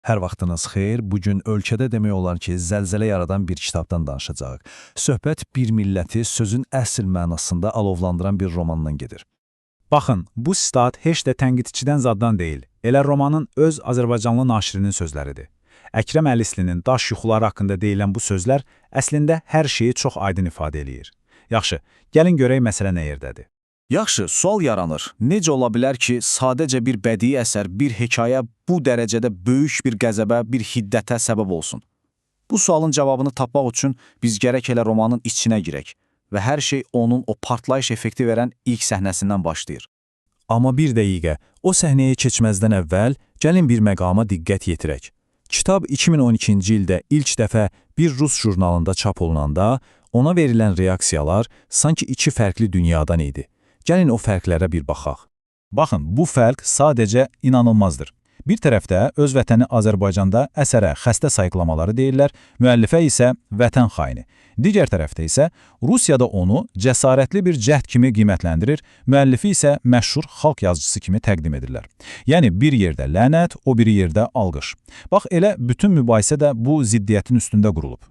Hər vaxtınız xeyir. Bugün ölkədə demək olar ki, zəlzələ yaradan bir kitabdan danışacağıq. Söhbət bir milləti sözün əsl mənasında alovlandıran bir romandan gedir. Baxın, bu sitat heç də tənqidçidən zaddan deyil. Elə romanın öz Azərbaycanlı naşirinin sözləridir. Əkrəm Əlislinin Daş yuxuları haqqında deyilən bu sözlər əslində hər şeyi çox aydın ifadə eləyir. Yaxşı, gəlin görək məsələ nə yerdədir. Yaxşı, sual yaranır. Necə ola bilər ki, sadəcə bir bədii əsər, bir hekayə bu dərəcədə böyük bir qəzəbə, bir hiddətə səbəb olsun? Bu sualın cavabını tapmaq üçün biz gərək elə romanın içinə girək və hər şey onun o partlayış effekti verən ilk səhnəsindən başlayır. Amma bir dəqiqə, o səhnəyə keçməzdən əvvəl gəlin bir məqama diqqət yetirək. Kitab 2012-ci ildə ilk dəfə bir Rus jurnalında çap olunanda ona verilən reaksiyalar sanki iki fərqli dünyadan idi. Gəlin o fərqlərə bir baxaq. Baxın, bu fərq sadəcə inanılmazdır. Bir tərəfdə öz vətəni Azərbaycanda əsərə xəstə sayıqlamaları deyirlər, müəllifə isə vətən xaini. Digər tərəfdə isə Rusiyada onu cəsarətli bir cəhd kimi qiymətləndirir, müəllifi isə məşhur xalq yazıcısı kimi təqdim edirlər. Yəni bir yerdə lənət, o biri yerdə alqış. Bax, elə bütün mübahisə də bu ziddiyyətin üstündə qurulub.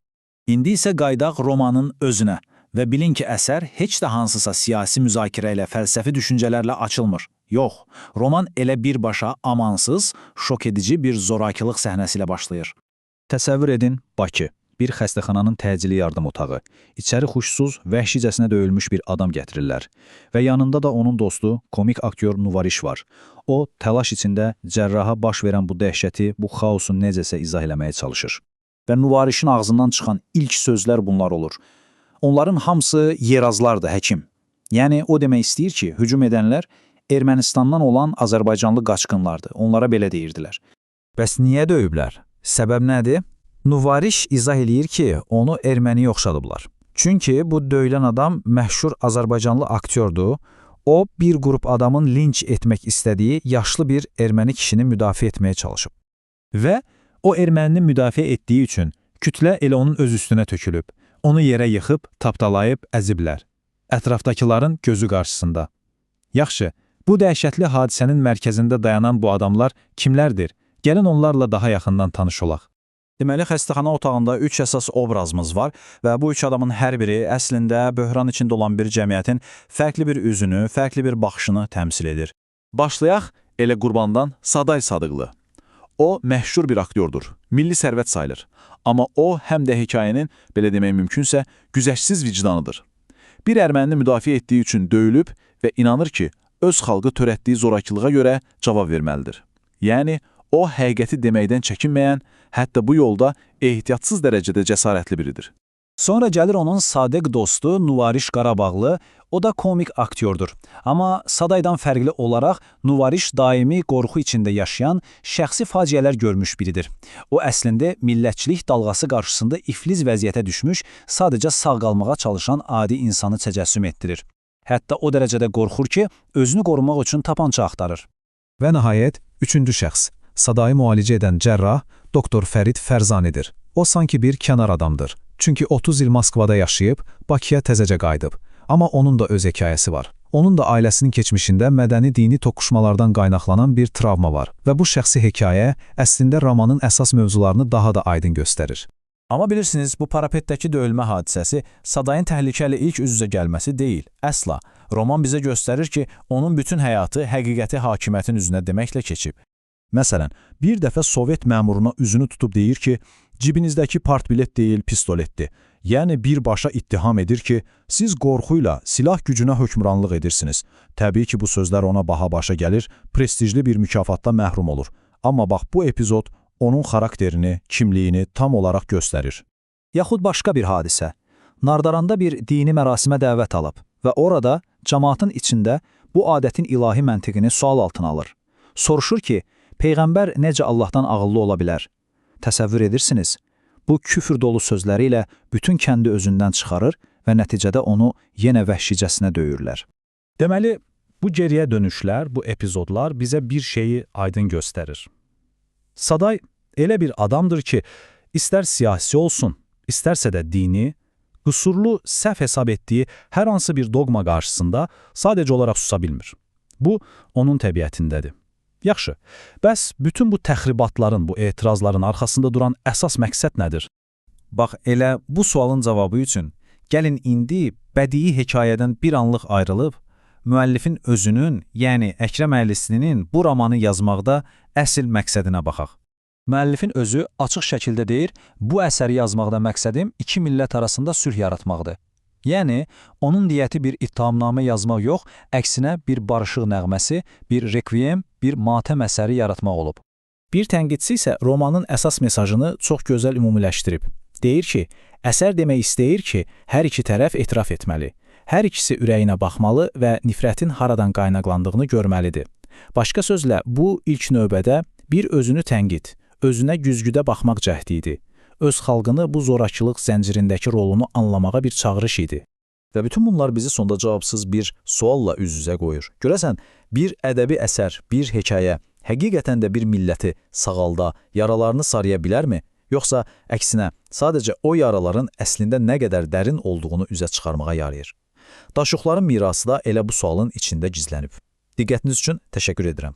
İndi isə qaydaq romanın özünə və bilin ki, əsər heç də hansısa siyasi müzakirə ilə, fəlsəfi düşüncələrlə açılmır. Yox, roman elə birbaşa amansız, şok edici bir zorakılıq səhnəsi ilə başlayır. Təsəvvür edin, Bakı, bir xəstəxananın təcili yardım otağı. İçəri xuşsuz, vəhşicəsinə döyülmüş bir adam gətirirlər və yanında da onun dostu, komik aktyor Nuvariş var. O, təlaş içində cərraha baş verən bu dəhşəti, bu xaosu necəsə izah eləməyə çalışır. Və Nuvarişin ağzından çıxan ilk sözlər bunlar olur. Onların hamısı yerazlardır, həkim. Yəni, o demək istəyir ki, hücum edənlər Ermənistandan olan Azərbaycanlı qaçqınlardır. Onlara belə deyirdilər. Bəs niyə döyüblər? Səbəb nədir? Nuvariş izah eləyir ki, onu erməniyə oxşadıblar. Çünki bu döyülən adam məşhur Azərbaycanlı aktyordur. O, bir qrup adamın linç etmək istədiyi yaşlı bir erməni kişini müdafiə etməyə çalışıb. Və o ermənini müdafiə etdiyi üçün kütlə elə onun öz üstünə tökülüb. Onu yerə yıxıb, tapdalayıb, əziblər. Ətrafdakıların gözü qarşısında. Yaxşı, bu dəhşətli hadisənin mərkəzində dayanan bu adamlar kimlərdir? Gəlin onlarla daha yaxından tanış olaq. Deməli, xəstəxana otağında 3 əsas obrazımız var və bu 3 adamın hər biri əslində böhran içində olan bir cəmiyyətin fərqli bir üzünü, fərqli bir baxışını təmsil edir. Başlayaq elə Qurbandan Saday Sadıqlı. O, məşhur bir aktyordur, milli sərvət sayılır. Amma o, həm də hekayənin, belə demək mümkünsə, güzəştsiz vicdanıdır. Bir ermənini müdafiə etdiyi üçün döyülüb və inanır ki, öz xalqı törətdiyi zorakılığa görə cavab verməlidir. Yəni, o, həqiqəti deməkdən çəkinməyən, hətta bu yolda ehtiyatsız dərəcədə cəsarətli biridir. Sonra gəlir onun sadiq dostu Nuvariş Qarabağlı, o da komik aktyordur. Amma Sadaydan fərqli olaraq Nuvariş daimi qorxu içində yaşayan, şəxsi faciələr görmüş biridir. O əslində millətçilik dalğası qarşısında iflic vəziyyətə düşmüş, sadəcə sağ qalmağa çalışan adi insanı təcəssüm etdirir. Hətta o dərəcədə qorxur ki, özünü qorumaq üçün tapança axtarır. Və nəhayət, üçüncü şəxs, Sadayı müalicə edən cərrah, doktor Fərid Fərzanidir. O sanki bir kənar adamdır. Çünki 30 il Moskvada yaşayıb, Bakıya təzəcə qayıdıb. Amma onun da öz hekayəsi var. Onun da ailəsinin keçmişində mədəni-dini toqquşmalardan qaynaqlanan bir travma var və bu şəxsi hekayə əslində romanın əsas mövzularını daha da aydın göstərir. Amma bilirsiniz, bu parapetdəki döyülmə hadisəsi Sadayın təhlükə ilə ilk üz-üzə gəlməsi deyil. Əsla. Roman bizə göstərir ki, onun bütün həyatı həqiqəti hakimiyyətin üzünə deməklə keçib. Məsələn, bir dəfə Sovet məmuruna üzünü tutub deyir ki, cibinizdəki partbilet deyil, pistoletdir. Yəni birbaşa ittiham edir ki, siz qorxuyla, silah gücünə hökmranlıq edirsiniz. Təbii ki, bu sözlər ona baha başa gəlir, prestijli bir mükafatda məhrum olur. Amma bax, bu epizod onun xarakterini, kimliyini tam olaraq göstərir. Yaxud başqa bir hadisə. Nardaranda bir dini mərasimə dəvət alıb və orada cəmaatın içində bu adətin ilahi məntiqini sual altına alır. Soruşur ki, Peyğəmbər necə Allahdan ağıllı ola bilər? Təsəvvür edirsiniz, bu küfür dolu sözləri ilə bütün kəndi özündən çıxarır və nəticədə onu yenə vəhşicəsinə döyürlər. Deməli, bu geriyə dönüşlər, bu epizodlar bizə bir şeyi aydın göstərir. Saday elə bir adamdır ki, istər siyasi olsun, istərsə də dini, qüsurlu, səhv hesab etdiyi hər hansı bir dogma qarşısında sadəcə olaraq susa bilmir. Bu, onun təbiətindədir. Yaxşı. Bəs bütün bu təxribatların, bu etirazların arxasında duran əsas məqsəd nədir? Bax, elə bu sualın cavabı üçün gəlin indi bədii hekayədən bir anlıq ayrılıb, müəllifin özünün, yəni Əkrəm Əhlisinin bu romanı yazmaqda əsl məqsədinə baxaq. Müəllifin özü açıq şəkildə deyir, bu əsəri yazmaqda məqsədim iki millət arasında sülh yaratmaqdır. Yəni, onun niyyəti bir ittihamnamə yazmaq yox, əksinə bir barışıq nəğməsi, bir rekviem, bir matəm əsəri yaratmaq olub. Bir tənqidçi isə romanın əsas mesajını çox gözəl ümumiləşdirib. Deyir ki, əsər demək istəyir ki, hər iki tərəf etiraf etməli. Hər ikisi ürəyinə baxmalı və nifrətin haradan qaynaqlandığını görməlidir. Başqa sözlə, bu ilk növbədə bir özünü tənqid, özünə güzgüdə baxmaq cəhdi idi. Öz xalqını bu zorakılıq zəncirindəki rolunu anlamağa bir çağırış idi. Və bütün bunlar bizi sonda cavabsız bir sualla üz-üzə qoyur. Görəsən, bir ədəbi əsər, bir hekayə həqiqətən də bir milləti sağalda, yaralarını sarıya bilərmi? Yoxsa əksinə, sadəcə o yaraların əslində nə qədər dərin olduğunu üzə çıxarmağa yarayır? Daşuqların mirası da elə bu sualın içində gizlənib. Diqqətiniz üçün təşəkkür edirəm.